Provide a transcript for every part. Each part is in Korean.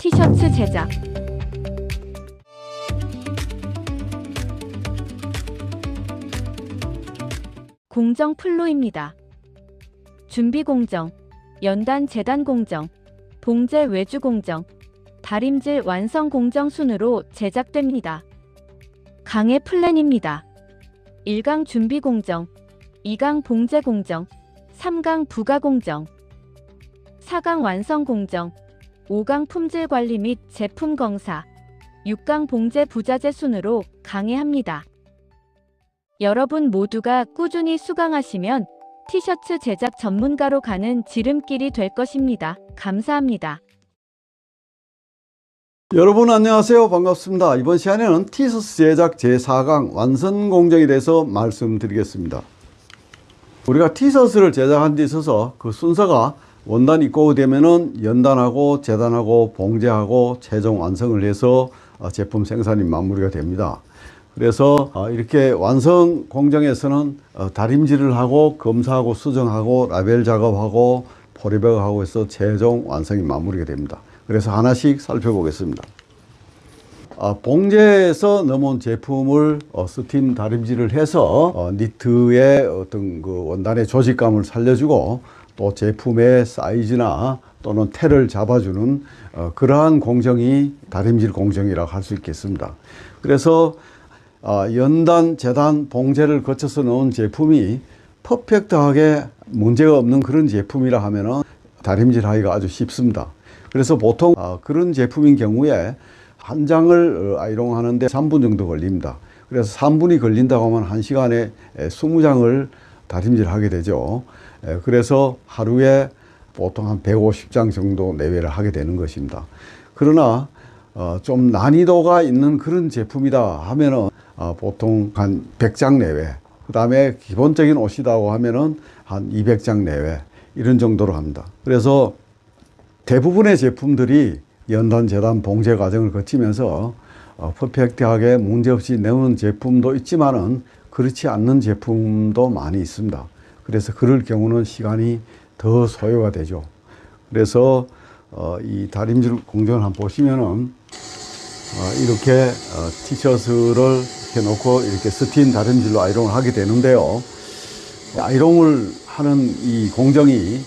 티셔츠 제작. 공정 플로입니다. 준비 공정, 연단 재단 공정, 봉제 외주 공정, 다림질 완성 공정 순으로 제작됩니다. 강의 플랜입니다. 1강 준비 공정, 2강 봉제 공정, 3강 부가 공정, 4강 완성 공정, 5강 품질 관리 및 제품 검사, 6강 봉제 부자재 순으로 강의합니다. 여러분 모두가 꾸준히 수강하시면 티셔츠 제작 전문가로 가는 지름길이 될 것입니다. 감사합니다. 여러분 안녕하세요. 반갑습니다. 이번 시간에는 티셔츠 제작 제4강 완성 공정에 대해서 말씀드리겠습니다. 우리가 티셔츠를 제작한 데 있어서 그 순서가 원단 입고 되면은 연단하고 재단하고 봉제하고 최종 완성을 해서 제품 생산이 마무리가 됩니다. 그래서 이렇게 완성 공정에서는 다림질을 하고 검사하고 수정하고 라벨 작업하고 포리백하고 해서 최종 완성이 마무리가 됩니다. 그래서 하나씩 살펴보겠습니다. 봉제에서 넘어온 제품을 스팀 다림질을 해서 니트의 어떤 그 원단의 조직감을 살려주고 또 제품의 사이즈나 또는 테를 잡아주는 그러한 공정이 다림질 공정이라고 할 수 있겠습니다. 그래서 연단, 재단, 봉제를 거쳐서 나온 제품이 퍼펙트하게 문제가 없는 그런 제품이라 하면은 다림질 하기가 아주 쉽습니다. 그래서 보통 그런 제품인 경우에 한 장을 아이롱하는데 3분 정도 걸립니다. 그래서 3분이 걸린다고 하면 1시간에 20장을 다림질 하게 되죠. 그래서 하루에 보통 한 150장 정도 내외를 하게 되는 것입니다. 그러나 좀 난이도가 있는 그런 제품이다 하면은 보통 한 100장 내외, 그 다음에 기본적인 옷이라고 하면은 한 200장 내외 이런 정도로 합니다. 그래서 대부분의 제품들이 연단, 재단, 봉제 과정을 거치면서 퍼펙트하게 문제없이 내오는 제품도 있지만은 그렇지 않는 제품도 많이 있습니다. 그래서 그럴 경우는 시간이 더 소요가 되죠. 그래서 이 다림질 공정을 한번 보시면은 이렇게 티셔츠를 이렇게 놓고 이렇게 스팀 다림질로 아이롱을 하게 되는데요. 아이롱을 하는 이 공정이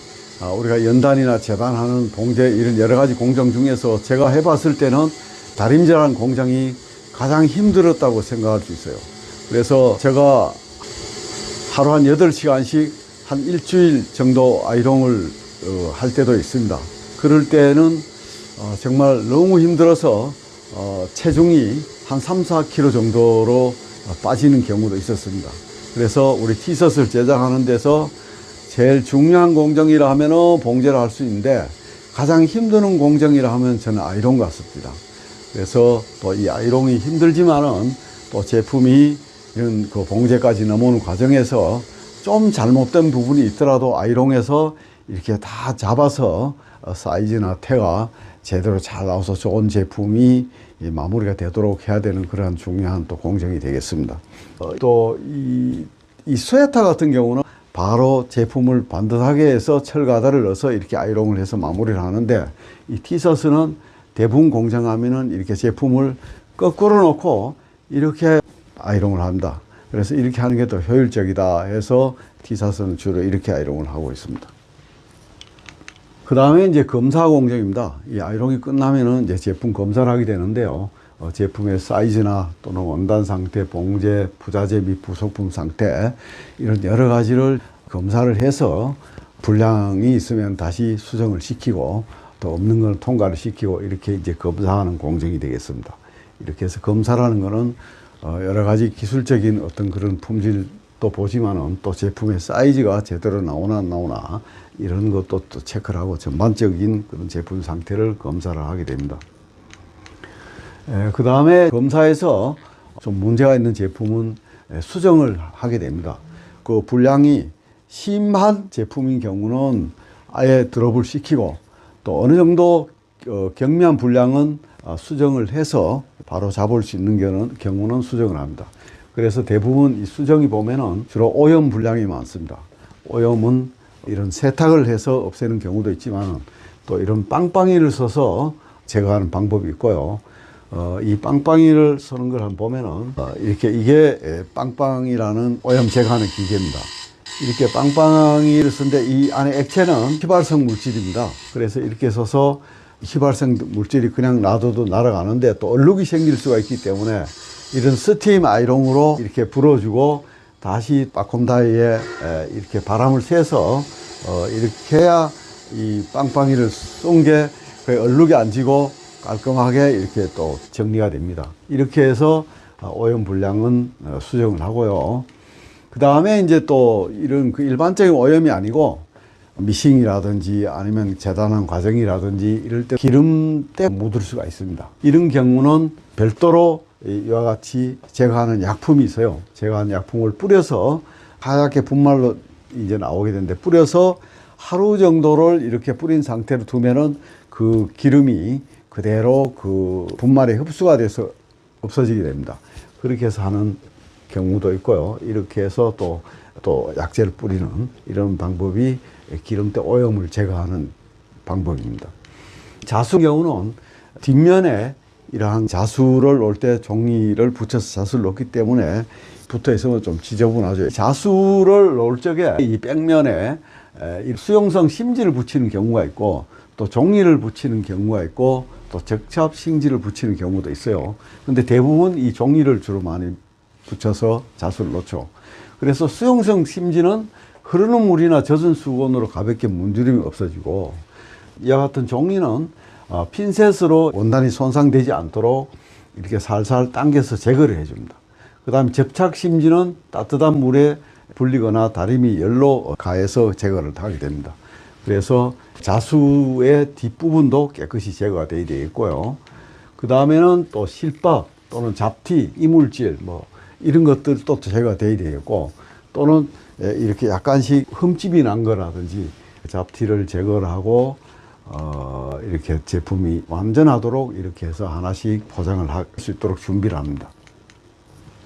우리가 연단이나 재단하는 봉제 이런 여러 가지 공정 중에서 제가 해봤을 때는 다림질하는 공정이 가장 힘들었다고 생각할 수 있어요. 그래서 제가 하루 한 8시간씩 한 일주일 정도 아이롱을 할 때도 있습니다. 그럴 때는 정말 너무 힘들어서 체중이 한 3, 4kg 정도로 빠지는 경우도 있었습니다. 그래서 우리 티셔츠를 제작하는 데서 제일 중요한 공정이라 하면은 봉제를 할 수 있는데 가장 힘드는 공정이라 하면 저는 아이롱 같습니다. 그래서 또 이 아이롱이 힘들지만은 또 제품이 이런 그 봉제까지 넘어오는 과정에서 좀 잘못된 부분이 있더라도 아이롱에서 이렇게 다 잡아서 사이즈나 테가 제대로 잘 나와서 좋은 제품이 마무리가 되도록 해야 되는 그러한 중요한 또 공정이 되겠습니다. 또 이 스웨터 같은 경우는 바로 제품을 반듯하게 해서 철가다를 넣어서 이렇게 아이롱을 해서 마무리를 하는데 이 티셔츠는 대부분 공정하면은 이렇게 제품을 거꾸로 놓고 이렇게 아이롱을 한다. 그래서 이렇게 하는 게 더 효율적이다 해서 티셔츠는 주로 이렇게 아이롱을 하고 있습니다. 그 다음에 이제 검사 공정입니다. 이 아이롱이 끝나면은 이제 제품 검사를 하게 되는데요. 제품의 사이즈나 또는 원단 상태, 봉제, 부자재 및 부속품 상태 이런 여러 가지를 검사를 해서 불량이 있으면 다시 수정을 시키고 또 없는 걸 통과를 시키고 이렇게 이제 검사하는 공정이 되겠습니다. 이렇게 해서 검사라는 거는 여러 가지 기술적인 어떤 그런 품질도 보지만은 또 제품의 사이즈가 제대로 나오나 안 나오나 이런 것도 또 체크를 하고 전반적인 그런 제품 상태를 검사를 하게 됩니다. 그 다음에 검사에서 좀 문제가 있는 제품은 수정을 하게 됩니다. 그 불량이 심한 제품인 경우는 아예 드롭을 시키고 또 어느 정도 경미한 불량은 수정을 해서 바로 잡을 수 있는 경우는 수정을 합니다. 그래서 대부분 이 수정이 보면은 주로 오염 불량이 많습니다. 오염은 이런 세탁을 해서 없애는 경우도 있지만 또 이런 빵빵이를 써서 제거하는 방법이 있고요. 이 빵빵이를 쓰는 걸 한번 보면은 이렇게 이게 빵빵이라는 오염 제거하는 기계입니다. 이렇게 빵빵이를 쓰는데 이 안에 액체는 휘발성 물질입니다. 그래서 이렇게 써서 휘발성 물질이 그냥 놔둬도 날아가는데 또 얼룩이 생길 수가 있기 때문에 이런 스팀 아이롱으로 이렇게 불어주고 다시 빠콤다이에 이렇게 바람을 쐬서 이렇게 해야 이 빵빵이를 쏜 게 얼룩이 안 지고 깔끔하게 이렇게 또 정리가 됩니다. 이렇게 해서 오염 분량은 수정을 하고요. 그 다음에 이제 또 이런 그 일반적인 오염이 아니고 미싱이라든지 아니면 재단한 과정이라든지 이럴 때 기름때 묻을 수가 있습니다. 이런 경우는 별도로 이와 같이 제거하는 약품이 있어요. 제거하는 약품을 뿌려서 하얗게 분말로 이제 나오게 되는데 뿌려서 하루 정도를 이렇게 뿌린 상태로 두면은 그 기름이 그대로 그 분말에 흡수가 돼서 없어지게 됩니다. 그렇게 해서 하는 경우도 있고요. 이렇게 해서 또 약재를 뿌리는 이런 방법이 기름때 오염을 제거하는 방법입니다. 자수 경우는 뒷면에 이러한 자수를 놓을 때 종이를 붙여서 자수를 놓기 때문에 붙어 있으면 좀 지저분하죠. 자수를 놓을 적에 이 백면에 수용성 심지를 붙이는 경우가 있고 또 종이를 붙이는 경우가 있고 또 적합 심지를 붙이는 경우도 있어요. 근데 대부분 이 종이를 주로 많이 붙여서 자수를 놓죠. 그래서 수용성 심지는 흐르는 물이나 젖은 수건으로 가볍게 문지름이 없어지고 이와 같은 종이는 핀셋으로 원단이 손상되지 않도록 이렇게 살살 당겨서 제거를 해줍니다. 그 다음에 접착 심지는 따뜻한 물에 불리거나 다리미 열로 가해서 제거를 하게 됩니다. 그래서 자수의 뒷부분도 깨끗이 제거가 되어야 되겠고요. 그 다음에는 또 실밥 또는 잡티, 이물질 뭐 이런 것들도 제거가 되어야 되겠고 또는 이렇게 약간씩 흠집이 난 거라든지 잡티를 제거를 하고 이렇게 제품이 완전하도록 이렇게 해서 하나씩 포장을 할 수 있도록 준비를 합니다.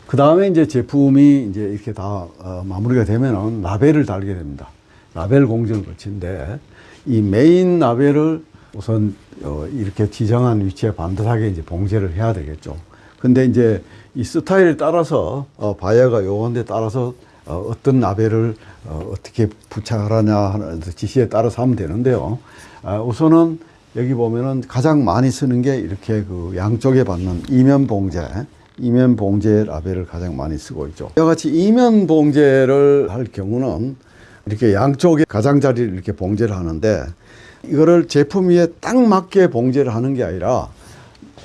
그 다음에 이제 제품이 이제 이렇게 다 마무리가 되면은 라벨을 달게 됩니다. 라벨 공정을 거치는데 이 메인 라벨을 우선 이렇게 지정한 위치에 반듯하게 이제 봉제를 해야 되겠죠. 근데 이제 이 스타일에 따라서 바이어가 요건데 따라서 어떤 라벨을 어떻게 부착하느냐 하는 지시에 따라서 하면 되는데요. 우선은 여기 보면은 가장 많이 쓰는 게 이렇게 그 양쪽에 받는 이면 봉제 라벨을 가장 많이 쓰고 있죠. 이와 같이 이면 봉제를 할 경우는 이렇게 양쪽에 가장자리를 이렇게 봉제를 하는데 이거를 제품 위에 딱 맞게 봉제를 하는 게 아니라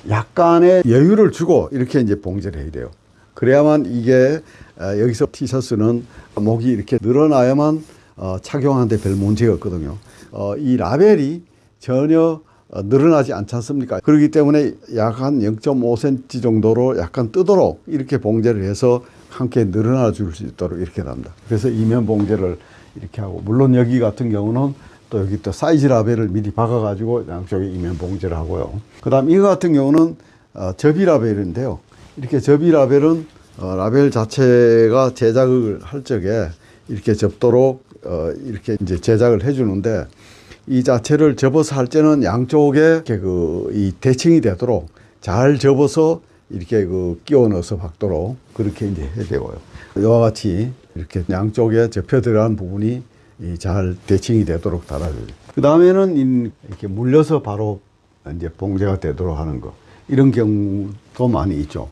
약간의 여유를 주고 이렇게 이제 봉제를 해야 돼요. 그래야만 이게 여기서 티셔츠는 목이 이렇게 늘어나야만 착용하는데 별 문제가 없거든요. 이 라벨이 전혀 늘어나지 않지 않습니까? 그렇기 때문에 약 한 0.5cm 정도로 약간 뜨도록 이렇게 봉제를 해서 함께 늘어나 줄 수 있도록 이렇게 합니다. 그래서 이면 봉제를 이렇게 하고, 물론 여기 같은 경우는 또 여기 또 사이즈 라벨을 미리 박아가지고 양쪽에 이면 봉제를 하고요. 그 다음 이거 같은 경우는 접이 라벨인데요. 이렇게 접이 라벨은 라벨 자체가 제작을 할 적에 이렇게 접도록 이렇게 이제 제작을 해주는데 이 자체를 접어서 할 때는 양쪽에 이렇게 이 대칭이 되도록 잘 접어서 이렇게 끼워 넣어서 박도록 그렇게 이제 해야 되고요. 이와 같이 이렇게 양쪽에 접혀 들어간 부분이 잘 대칭이 되도록 달아줘요. 그 다음에는 이렇게 물려서 바로 이제 봉제가 되도록 하는 거. 이런 경우도 많이 있죠.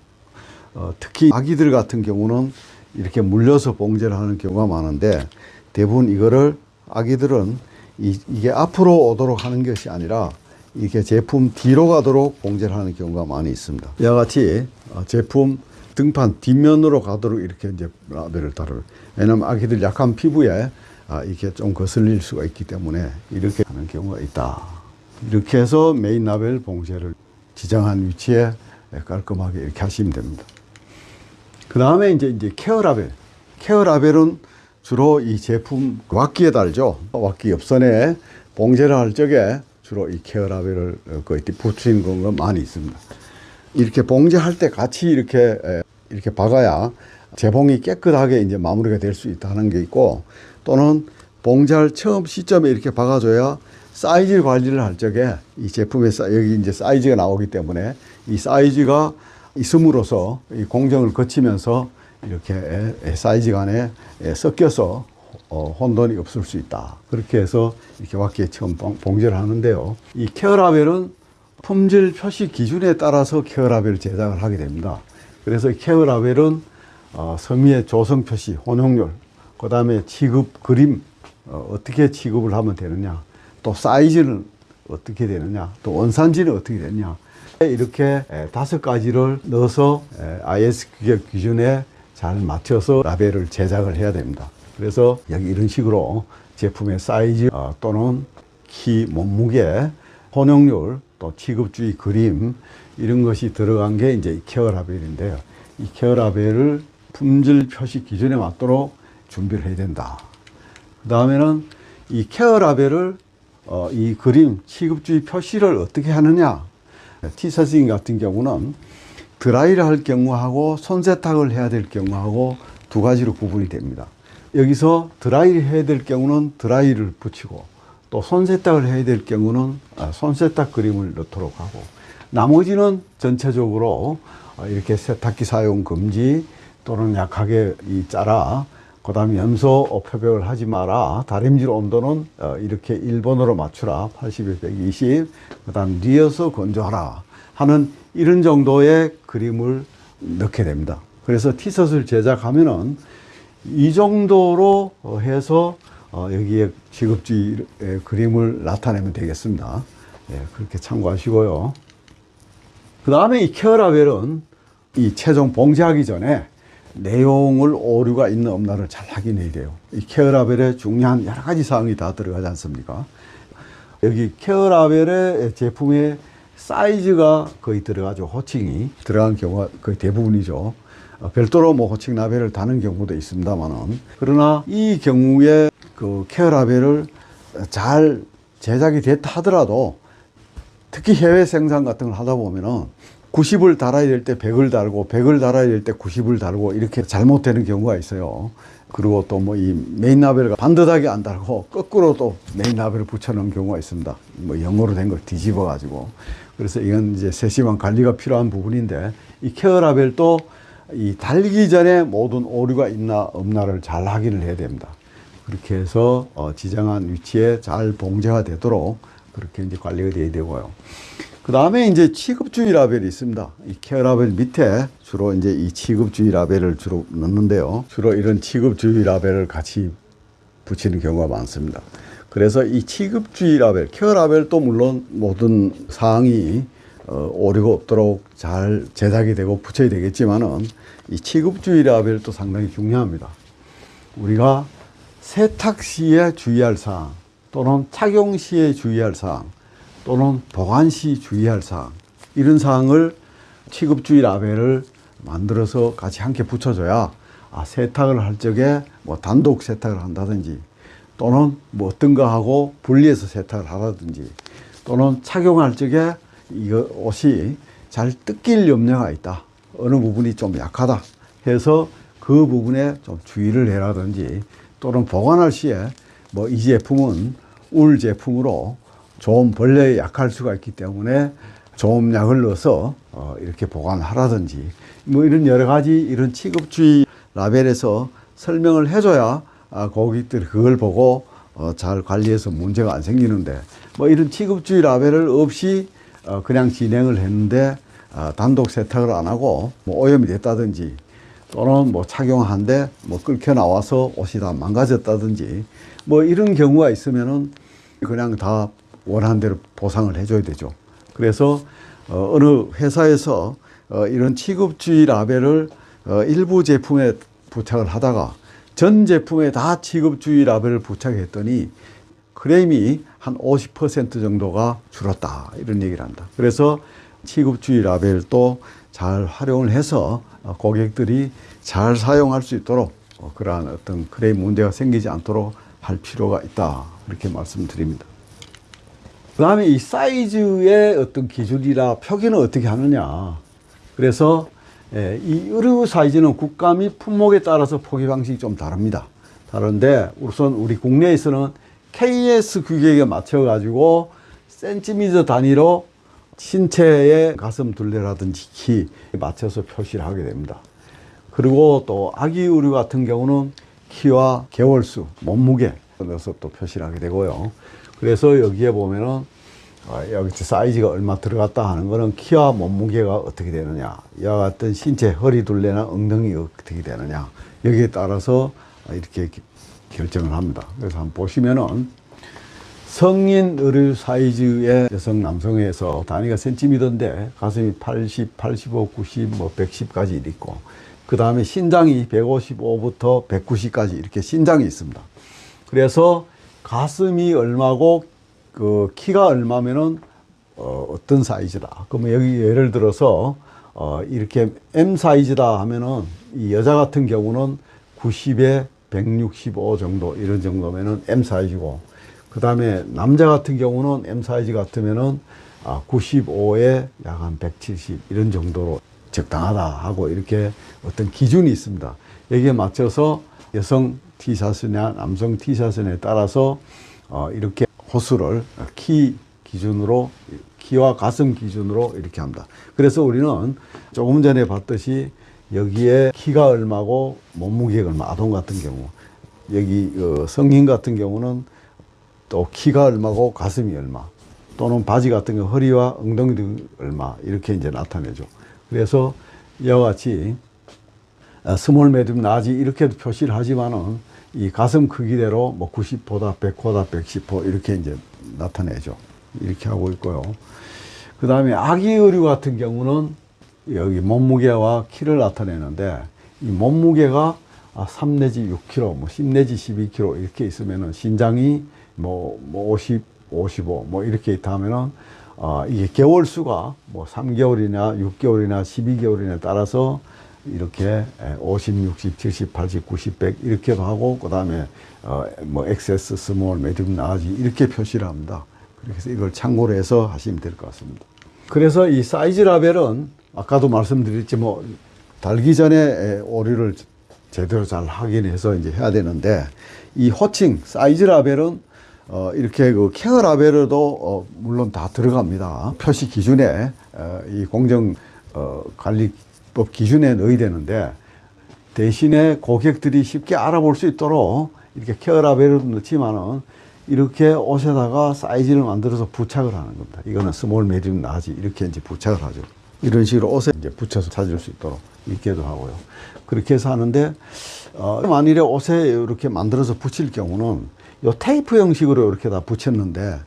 특히 아기들 같은 경우는 이렇게 물려서 봉제를 하는 경우가 많은데 대부분 이거를 아기들은 이게 앞으로 오도록 하는 것이 아니라 이렇게 제품 뒤로 가도록 봉제를 하는 경우가 많이 있습니다. 이와 같이 제품 등판 뒷면으로 가도록 이렇게 이제 라벨을 달아요. 왜냐하면 아기들 약한 피부에 이렇게 좀 거슬릴 수가 있기 때문에 이렇게 하는 경우가 있다. 이렇게 해서 메인 라벨 봉제를 지정한 위치에 깔끔하게 이렇게 하시면 됩니다. 그 다음에 이제 케어 라벨. 케어 라벨은 주로 이 제품 왁기에 달죠. 왁기 옆선에 봉제를 할 적에 주로 이 케어 라벨을 거의 붙이는 경우가 많이 있습니다. 이렇게 봉제할 때 같이 이렇게 박아야 재봉이 깨끗하게 이제 마무리가 될 수 있다는 게 있고, 또는 봉제할 처음 시점에 이렇게 박아줘야 사이즈 관리를 할 적에 이 제품의 여기 이제 사이즈가 나오기 때문에 이 사이즈가 있음으로써 이 공정을 거치면서 이렇게 사이즈 간에 섞여서 혼돈이 없을 수 있다. 그렇게 해서 이렇게 왁기에 처음 봉제를 하는데요. 이 케어 라벨은 품질 표시 기준에 따라서 케어 라벨을 제작을 하게 됩니다. 그래서 케어 라벨은 섬유의 조성 표시, 혼용률, 그 다음에 취급 그림, 어떻게 취급을 하면 되느냐, 또 사이즈는 어떻게 되느냐, 또 원산지는 어떻게 되느냐, 이렇게 5가지를 넣어서 IS 규격 기준에 잘 맞춰서 라벨을 제작을 해야 됩니다. 그래서 여기 이런 식으로 제품의 사이즈 또는 키, 몸무게, 혼용률, 또 취급주의 그림 이런 것이 들어간 게 이제 이 케어 라벨인데요. 이 케어 라벨을 품질 표시 기준에 맞도록 준비를 해야 된다. 그 다음에는 이 케어 라벨을 이 그림, 취급주의 표시를 어떻게 하느냐. 티셔싱 같은 경우는 드라이를 할 경우하고 손세탁을 해야 될 경우하고 2가지로 구분이 됩니다. 여기서 드라이를 해야 될 경우는 드라이를 붙이고 또 손세탁을 해야 될 경우는 손세탁 그림을 넣도록 하고 나머지는 전체적으로 이렇게 세탁기 사용 금지 또는 약하게 짜라, 그 다음에 염소 표백을 하지 마라, 다림질 온도는 이렇게 1번으로 맞추라, 80에 120, 그 다음 뉘어서 건조하라 하는 이런 정도의 그림을 넣게 됩니다. 그래서 티셔츠를 제작하면은 이 정도로 해서 여기에 취급주의 그림을 나타내면 되겠습니다. 예, 그렇게 참고하시고요. 그 다음에 이 케어 라벨은 이 최종 봉제하기 전에 내용을 오류가 있는 없나를 잘 확인해야 돼요. 이 케어 라벨에 중요한 여러 가지 사항이 다 들어가지 않습니까? 여기 케어 라벨에 제품의 사이즈가 거의 들어가죠. 호칭이 들어간 경우가 거의 대부분이죠. 별도로 뭐 호칭 라벨을 다는 경우도 있습니다만은, 그러나 이 경우에 그 케어 라벨을 잘 제작이 됐다 하더라도 특히 해외 생산 같은 걸 하다 보면은 90을 달아야 될 때 100을 달고 100을 달아야 될 때 90을 달고 이렇게 잘못되는 경우가 있어요. 그리고 또 뭐 이 메인 라벨을 반듯하게 안 달고 거꾸로 또 메인 라벨을 붙여놓은 경우가 있습니다. 뭐 영어로 된 걸 뒤집어 가지고. 그래서 이건 이제 세심한 관리가 필요한 부분인데, 이 케어 라벨도 이 달기 전에 모든 오류가 있나 없나를 잘 확인을 해야 됩니다. 그렇게 해서 지정한 위치에 잘 봉제가 되도록 그렇게 이제 관리가 돼야 되고요. 그 다음에 이제 취급주의 라벨이 있습니다. 이 케어 라벨 밑에 주로 이제 이 취급주의 라벨을 주로 넣는데요. 주로 이런 취급주의 라벨을 같이 붙이는 경우가 많습니다. 그래서 이 취급주의 라벨, 케어 라벨도 물론 모든 사항이 오류가 없도록 잘 제작이 되고 붙여야 되겠지만은 이 취급주의 라벨도 상당히 중요합니다. 우리가 세탁 시에 주의할 사항, 또는 착용 시에 주의할 사항, 또는 보관 시 주의할 사항, 이런 사항을 취급주의 라벨을 만들어서 같이 함께 붙여줘야 세탁을 할 적에 뭐 단독 세탁을 한다든지, 또는 뭐 어떤 거 하고 분리해서 세탁을 하라든지, 또는 착용할 적에 이거 옷이 잘 뜯길 염려가 있다, 어느 부분이 좀 약하다 해서 그 부분에 좀 주의를 해라든지, 또는 보관할 시에 뭐 이 제품은 울 제품으로 좀 벌레에 약할 수가 있기 때문에 조음약을 넣어서 이렇게 보관하라든지, 뭐 이런 여러 가지 이런 취급주의 라벨에서 설명을 해줘야 고객들이 그걸 보고 잘 관리해서 문제가 안 생기는데, 뭐 이런 취급주의 라벨을 없이 그냥 진행을 했는데 단독 세탁을 안 하고 뭐 오염이 됐다든지, 또는 뭐 착용한데 뭐 끓겨 나와서 옷이 다 망가졌다든지, 뭐 이런 경우가 있으면은 그냥 다 원하는 대로 보상을 해줘야 되죠. 그래서 어느 회사에서 이런 취급주의 라벨을 일부 제품에 부착을 하다가 전 제품에 다 취급주의 라벨을 부착했더니 크레임이 한 50% 정도가 줄었다, 이런 얘기를 한다. 그래서 취급주의 라벨도 잘 활용을 해서 고객들이 잘 사용할 수 있도록 그러한 어떤 크레임 문제가 생기지 않도록 할 필요가 있다, 이렇게 말씀드립니다. 그 다음에 이 사이즈의 어떤 기준이나 표기는 어떻게 하느냐. 그래서 이 의류 사이즈는 국가 및 품목에 따라서 표기 방식이 좀 다릅니다. 다른데 우선 우리 국내에서는 KS 규격에 맞춰 가지고 센티미터 단위로 신체의 가슴 둘레라든지 키 맞춰서 표시를 하게 됩니다. 그리고 또 아기 의류 같은 경우는 키와 개월수, 몸무게 넣어서 또 표시를 하게 되고요. 그래서 여기에 보면은 여기 사이즈가 얼마 들어갔다 하는 거는 키와 몸무게가 어떻게 되느냐, 이와 같은 신체 허리 둘레나 엉덩이 어떻게 되느냐, 여기에 따라서 이렇게 결정을 합니다. 그래서 한번 보시면은 성인 의류 사이즈의 여성 남성에서 단위가 센티미터인데 가슴이 80, 85, 90, 110까지 있고, 그 다음에 신장이 155부터 190까지 이렇게 신장이 있습니다. 그래서 가슴이 얼마고 그 키가 얼마면은 어떤 사이즈다. 그러면 여기 예를 들어서 이렇게 M 사이즈다 하면은 이 여자 같은 경우는 90에 165 정도, 이런 정도면은 M 사이즈고, 그 다음에 남자 같은 경우는 M 사이즈 같으면은 95에 약 한 170 이런 정도로 적당하다 하고 이렇게 어떤 기준이 있습니다. 여기에 맞춰서 여성 티셔츠나 남성 티셔츠에 따라서 이렇게 호수를 키 기준으로, 키와 가슴 기준으로 이렇게 합니다. 그래서 우리는 조금 전에 봤듯이 여기에 키가 얼마고 몸무게가 얼마, 아동 같은 경우, 여기 성인 같은 경우는 또 키가 얼마고 가슴이 얼마, 또는 바지 같은 경우 허리와 엉덩이 등 얼마, 이렇게 이제 나타내죠. 그래서 이와 같이 스몰, medium, 라지 이렇게도 표시를 하지만은 이 가슴 크기대로 뭐 90호다, 100호다, 110호 이렇게 이제 나타내죠. 이렇게 하고 있고요. 그 다음에 아기 의류 같은 경우는 여기 몸무게와 키를 나타내는데, 이 몸무게가 3 내지 6kg, 뭐 10 내지 12kg 이렇게 있으면은 신장이 뭐 50, 55 뭐 이렇게 있다 하면은 이게 개월 수가 뭐 3개월이나 6개월이나 12개월이나 따라서 이렇게 50, 60, 70, 80, 90, 100 이렇게도 하고, 그 다음에 뭐 XS, 스몰, medium, 라지 이렇게 표시를 합니다. 그래서 이걸 참고로 해서 하시면 될 것 같습니다. 그래서 이 사이즈 라벨은 아까도 말씀드렸지 뭐 달기 전에 오류를 제대로 잘 확인해서 이제 해야 되는데, 이 호칭 사이즈 라벨은 이렇게 그 케어 라벨에도 물론 다 들어갑니다. 표시 기준에 이 공정 관리법 기준에 넣어야 되는데, 대신에 고객들이 쉽게 알아볼 수 있도록 이렇게 케어 라벨을 넣지만은 이렇게 옷에다가 사이즈를 만들어서 부착을 하는 겁니다. 이거는 스몰, medium, 라지 이렇게 이제 부착을 하죠. 이런 식으로 옷에 이제 붙여서 찾을 수 있도록 이렇게도 하고요. 그렇게 해서 하는데, 만일에 옷에 이렇게 만들어서 붙일 경우는 요 테이프 형식으로 이렇게 다 붙였는데,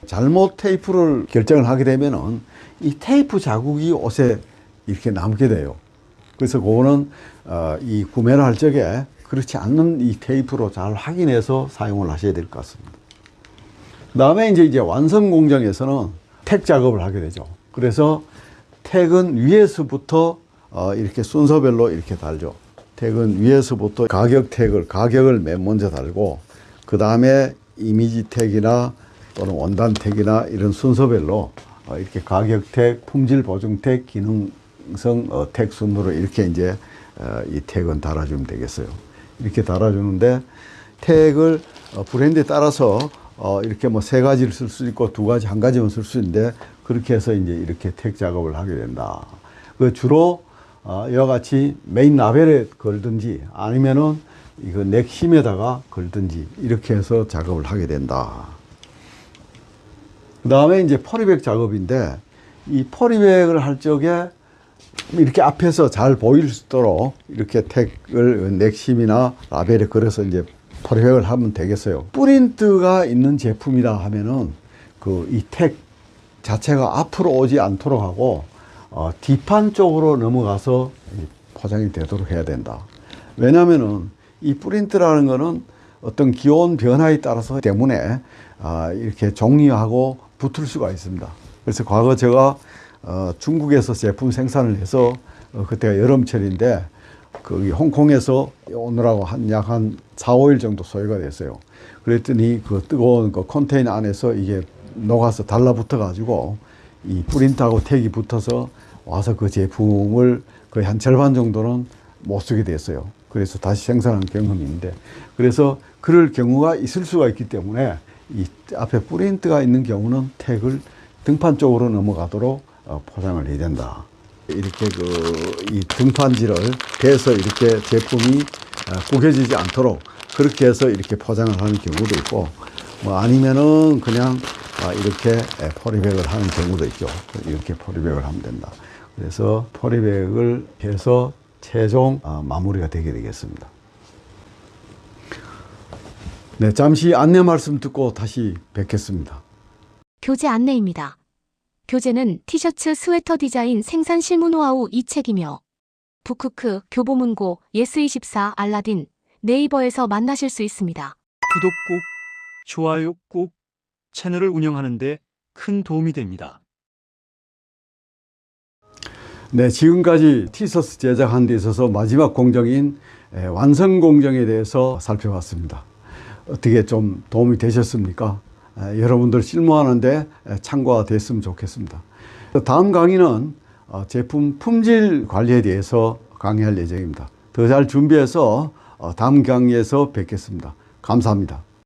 잘못 테이프를 결정을 하게 되면은 이 테이프 자국이 옷에 이렇게 남게 돼요. 그래서 그거는 이 구매를 할 적에 그렇지 않는 이 테이프로 잘 확인해서 사용을 하셔야 될 것 같습니다. 그 다음에 이제 완성 공정에서는 택 작업을 하게 되죠. 그래서 택은 위에서부터 이렇게 순서별로 이렇게 달죠. 택은 위에서부터 가격을 맨 먼저 달고, 그 다음에 이미지 택이나 또는 원단 택이나 이런 순서별로 이렇게 가격 택, 품질 보증 택, 기능성 택 순으로 이렇게 이제 이 택은 달아주면 되겠어요. 이렇게 달아주는데, 택을 브랜드에 따라서 이렇게 뭐 3가지를 쓸 수 있고 2가지, 1가지만 쓸 수 있는데, 그렇게 해서 이제 이렇게 택 작업을 하게 된다. 그 주로 이와 같이 메인 라벨에 걸든지 아니면은 이거 넥심에다가 걸든지 이렇게 해서 작업을 하게 된다. 그 다음에 이제 포리백 작업인데, 이 포리백을 할 적에 이렇게 앞에서 잘 보일 수 있도록 이렇게 택을 넥심이나 라벨에 걸어서 이제 포리백을 하면 되겠어요. 프린트가 있는 제품이다 하면은 그 이 택 자체가 앞으로 오지 않도록 하고 뒷판 쪽으로 넘어가서 포장이 되도록 해야 된다. 왜냐하면은 이 프린트라는 거는 어떤 기온 변화에 따라서 때문에 이렇게 종이하고 붙을 수가 있습니다. 그래서 과거 제가 중국에서 제품 생산을 해서 그때가 여름철인데 거기 홍콩에서 오느라고 약 한 4, 5일 정도 소요가 됐어요. 그랬더니 그 뜨거운 그 컨테이너 안에서 이게 녹아서 달라붙어 가지고 이 프린트하고 택이 붙어서 와서 그 제품을 거의 한 절반 정도는 못 쓰게 됐어요. 그래서 다시 생산한 경험이 있는데, 그래서 그럴 경우가 있을 수가 있기 때문에 이 앞에 프린트가 있는 경우는 택을 등판 쪽으로 넘어가도록 포장을 해야 된다. 이렇게 이 등판지를 대서 이렇게 제품이 구겨지지 않도록 그렇게 해서 이렇게 포장을 하는 경우도 있고, 뭐 아니면은 그냥 이렇게 포리백을 하는 경우도 있죠. 이렇게 포리백을 하면 된다. 그래서 포리백을 해서 최종 마무리가 되게 되겠습니다. 네, 잠시 안내 말씀 듣고 다시 뵙겠습니다. 교재 안내입니다. 교재는 티셔츠 스웨터 디자인 생산 실무 노하우 2책이며 북크크, 교보문고, 예스24, 알라딘, 네이버에서 만나실 수 있습니다. 구독 꾹, 좋아요 꾹, 채널을 운영하는 데 큰 도움이 됩니다. 네, 지금까지 티셔츠 제작하는 데 있어서 마지막 공정인 완성 공정에 대해서 살펴봤습니다. 어떻게 좀 도움이 되셨습니까? 여러분들 실무하는데 참고가 됐으면 좋겠습니다. 다음 강의는 제품 품질 관리에 대해서 강의할 예정입니다. 더 잘 준비해서 다음 강의에서 뵙겠습니다. 감사합니다.